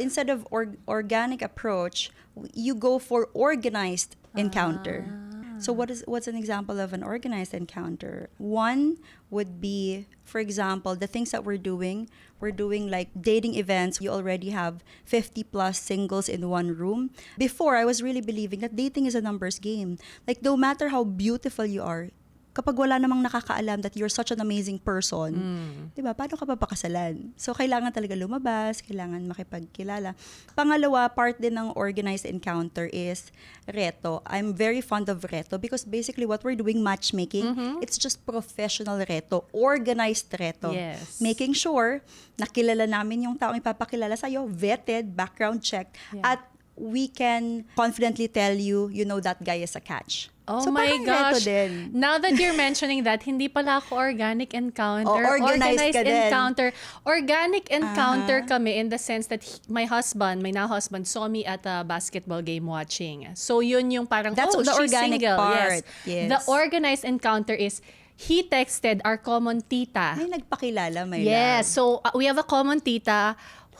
instead of organic approach, you go for organized encounter. So what's an example of an organized encounter? One would be, for example, the things that we're doing like dating events. You already have 50 plus singles in one room. Before, I was really believing that dating is a numbers game. Like, no matter how beautiful you are, kapag wala namang nakakaalam that you're such an amazing person, diba, paano ka papakasalan? So, kailangan talaga lumabas, kailangan makipagkilala. Pangalawa, part din ng organized encounter is reto. I'm very fond of reto because basically what we're doing, matchmaking, it's just professional reto, organized reto. Yes. Making sure na kilala namin yung taong ipapakilala sa'yo, vetted, background check, at we can confidently tell you, that guy is a catch. Oh So, my parang reto gosh. din. Now that you're mentioning that, hindi pala ako organic encounter. Organized ka din. encounter. Organic encounter kami in the sense that my now husband, saw me at a basketball game watching. So yun yung parang, That's the she's organic single. part. Yes. Yes. The organized encounter is, he texted our common tita. May nagpakilala, my Yes. love. So we have a common tita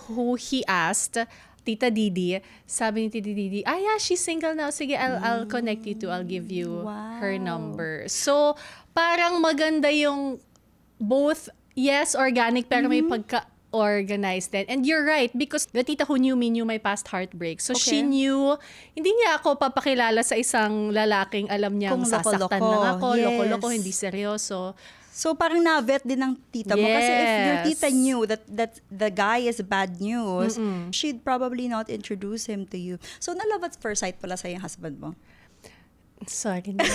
who he asked, Tita Didi, sabi ni Tita Didi, yeah, she's single now. Sige, I'll connect you to, I'll give you her number. So, parang maganda yung both, yes, organic, pero may pagka-organized din. And you're right, because the tita who knew me knew my past heartbreak. So, she knew, hindi niya ako papakilala sa isang lalaking alam niyang Kung sasaktan loko-loko. lang ako, Yes. loko-loko, hindi seryoso. So, parang na-vet din ng tita mo. Kasi if your Yes. tita knew that the guy is bad news, she'd probably not introduce him to you. So, na-love at first sight pala sa yung husband mo? Sorry na.